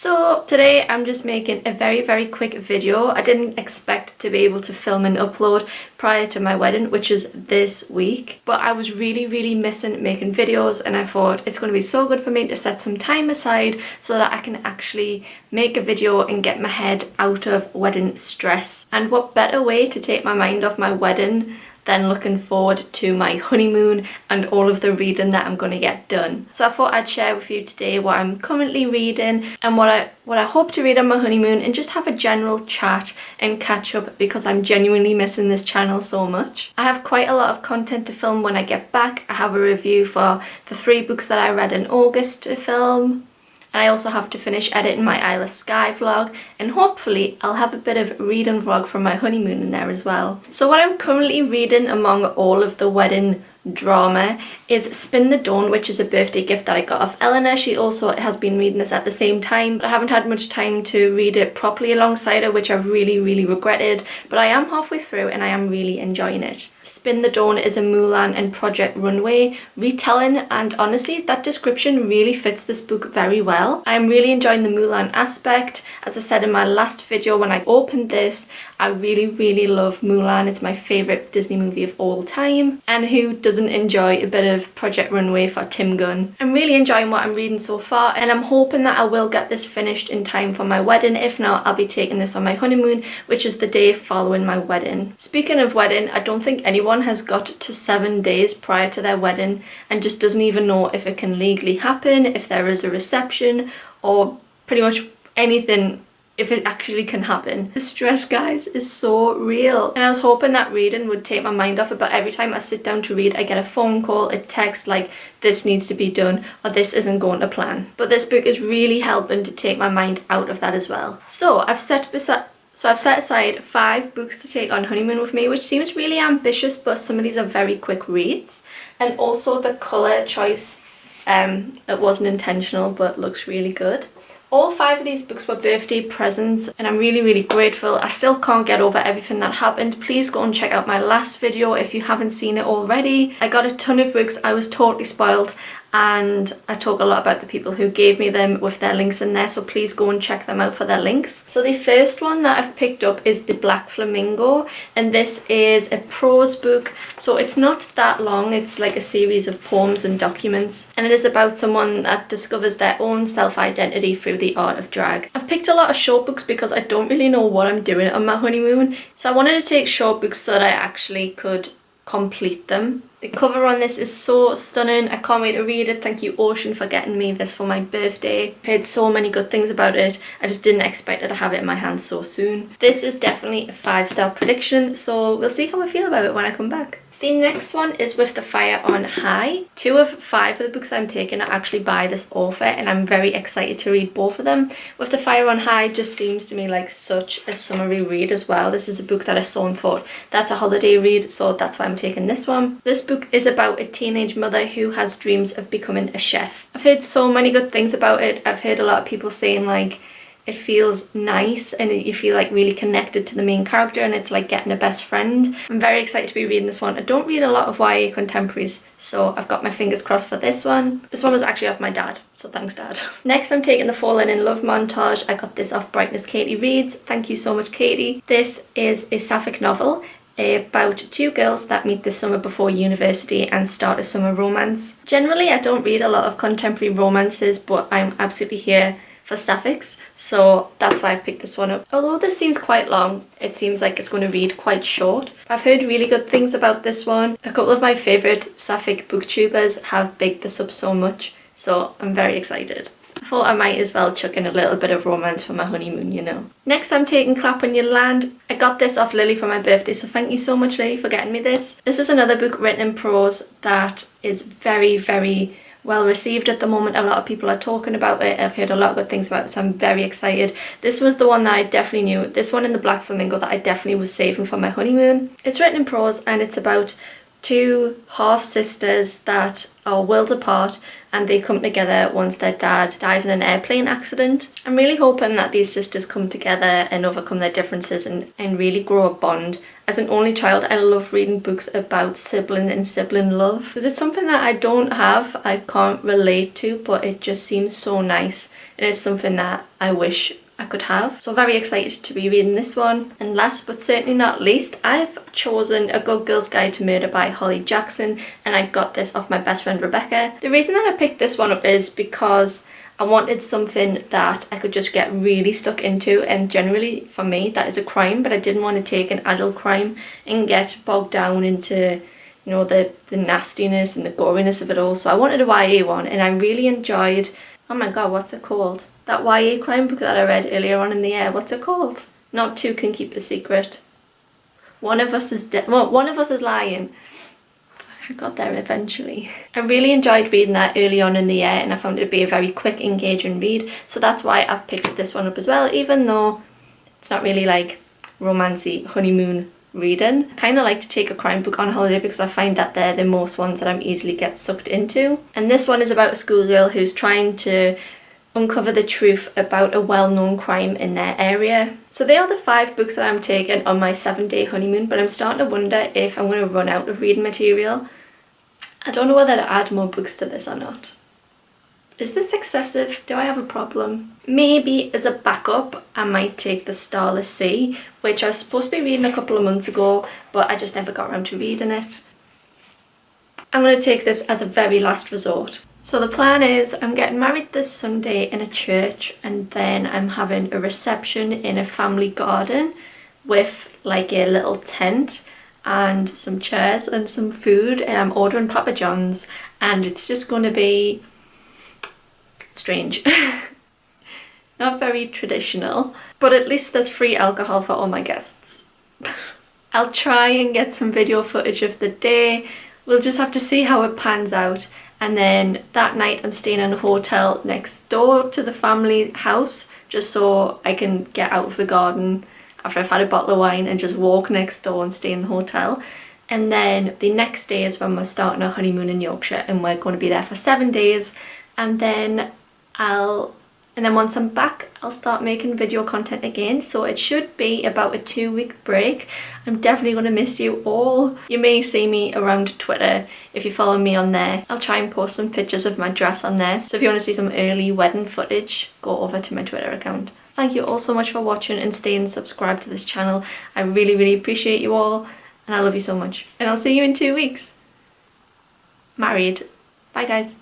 So today I'm just making a very quick video. I didn't expect to be able to film and upload prior to my wedding, which is this week, but I was really missing making videos, and I thought it's going to be so good for me to set some time aside so that I can actually make a video and get my head out of wedding stress. And what better way to take my mind off my wedding than looking forward to my honeymoon and all of the reading that I'm going to get done. So I thought I'd share with you today what I'm currently reading and what I hope to read on my honeymoon, and just have a general chat and catch up because I'm genuinely missing this channel so much. I have quite a lot of content to film when I get back. I have a review for the 3 books that I read in August to film. And I also have to finish editing my Isle of Skye vlog, and hopefully I'll have a bit of reading vlog from my honeymoon in there as well. So what I'm currently reading among all of the wedding drama is Spin the Dawn, which is a birthday gift that I got off Eleanor. She also has been reading this at the same time, but I haven't had much time to read it properly alongside her, which I've really regretted, but I am halfway through and I am really enjoying it. Spin the Dawn is a Mulan and Project Runway retelling, and honestly that description really fits this book very well. I am really enjoying the Mulan aspect. As I said in my last video when I opened this, I really love Mulan. It's my favourite Disney movie of all time, and who doesn't enjoy a bit of Project Runway for Tim Gunn? I'm really enjoying what I'm reading so far, and I'm hoping that I will get this finished in time for my wedding. If not, I'll be taking this on my honeymoon, which is the day following my wedding. Speaking of wedding, I don't think anyone has got to 7 days prior to their wedding and just doesn't even know if it can legally happen, if there is a reception, or pretty much anything, if it actually can happen. The stress, guys, is so real, and I was hoping that reading would take my mind off it, but every time I sit down to read I get a phone call, a text like this needs to be done or this isn't going to plan. But this book is really helping to take my mind out of that as well. So I've set aside 5 books to take on honeymoon with me, which seems really ambitious, but some of these are very quick reads. And also the colour choice, it wasn't intentional but looks really good. All 5 of these books were birthday presents, and I'm really grateful. I still can't get over everything that happened. Please go and check out my last video if you haven't seen it already. I got a ton of books. I was totally spoiled, and I talk a lot about the people who gave me them with their links in there, so please go and check them out for their links. So the first one that I've picked up is The Black Flamingo, and this is a prose book, so it's not that long. It's like a series of poems and documents, and it is about someone that discovers their own self-identity through the art of drag. I've picked a lot of short books because I don't really know what I'm doing on my honeymoon, so I wanted to take short books so that I actually could complete them. The cover on this is so stunning. I can't wait to read it. Thank you, Ocean, for getting me this for my birthday. I've heard so many good things about it. I just didn't expect to have it in my hands so soon. This is definitely a 5-star prediction, so we'll see how I feel about it when I come back. The next one is With the Fire on High. 2 of 5 of the books I'm taking are actually by this author, and I'm very excited to read both of them. With the Fire on High just seems to me like such a summery read as well. This is a book that I saw and thought, that's a holiday read, so that's why I'm taking this one. This book is about a teenage mother who has dreams of becoming a chef. I've heard so many good things about it. I've heard a lot of people saying like it feels nice and you feel like really connected to the main character, and it's like getting a best friend. I'm very excited to be reading this one. I don't read a lot of YA contemporaries, so I've got my fingers crossed for this one. This one was actually off my dad, so thanks, Dad. Next I'm taking The Fallen in Love montage. I got this off Brightness Katie Reads. Thank you so much, Katie. This is a sapphic novel about 2 girls that meet this summer before university and start a summer romance. Generally I don't read a lot of contemporary romances, but I'm absolutely here for sapphics, so that's why I've picked this one up. Although this seems quite long, it seems like it's going to read quite short. I've heard really good things about this one. A couple of my favourite sapphic booktubers have bigged this up so much, so I'm very excited. I thought I might as well chuck in a little bit of romance for my honeymoon, you know. Next I'm taking Clap When You Land. I got this off Lily for my birthday, so thank you so much, Lily, for getting me this. This is another book written in prose that is very well received at the moment. A lot of people are talking about it. I've heard a lot of good things about it, so I'm very excited. This was the one that I definitely knew. This one in The Black Flamingo that I definitely was saving for my honeymoon. It's written in prose, and it's about 2 half-sisters that are worlds apart, and they come together once their dad dies in an airplane accident. I'm really hoping that these sisters come together and overcome their differences and really grow a bond. As an only child, I love reading books about sibling and sibling love, because it's something that I don't have, I can't relate to, but it just seems so nice It is something that I wish I could have. So very excited to be reading this one. And last but certainly not least, I've chosen A Good Girl's Guide to Murder by Holly Jackson, and I got this off my best friend Rebecca. The reason that I picked this one up is because I wanted something that I could just get really stuck into, and generally for me that is a crime, but I didn't want to take an adult crime and get bogged down into, you know, the nastiness and the goriness of it all. So I wanted a YA one, and I really enjoyed, oh my god, what's it called? That YA crime book that I read earlier on in the year, what's it called? Not Two Can Keep a Secret. One of Us is dead. Well, One of Us is Lying. I got there eventually. I really enjoyed reading that early on in the year, and I found it to be a very quick, engaging read. So that's why I've picked this one up as well, even though it's not really like romancy honeymoon reading. I kind of like to take a crime book on holiday because I find that they're the most ones that I'm easily get sucked into. And this one is about a schoolgirl who's trying to uncover the truth about a well-known crime in their area. So they are the 5 books that I'm taking on my 7-day honeymoon, but I'm starting to wonder if I'm going to run out of reading material. I don't know whether to add more books to this or not. Is this excessive? Do I have a problem? Maybe as a backup I might take The Starless Sea, which I was supposed to be reading a couple of months ago, but I just never got around to reading it. I'm going to take this as a very last resort. So the plan is I'm getting married this Sunday in a church, and then I'm having a reception in a family garden with like a little tent and some chairs and some food, and I'm ordering Papa John's, and it's just going to be strange. Not very traditional, but at least there's free alcohol for all my guests. I'll try and get some video footage of the day. We'll just have to see how it pans out. And then that night I'm staying in a hotel next door to the family house, just so I can get out of the garden after I've had a bottle of wine and just walk next door and stay in the hotel. And then the next day is when we're starting our honeymoon in Yorkshire, and we're going to be there for 7 days. And then once I'm back, I'll start making video content again. So it should be about a 2-week break. I'm definitely going to miss you all. You may see me around Twitter if you follow me on there. I'll try and post some pictures of my dress on there. So if you want to see some early wedding footage, go over to my Twitter account. Thank you all so much for watching and staying subscribed to this channel. I really, really appreciate you all, and I love you so much. And I'll see you in 2 weeks. Married. Bye guys.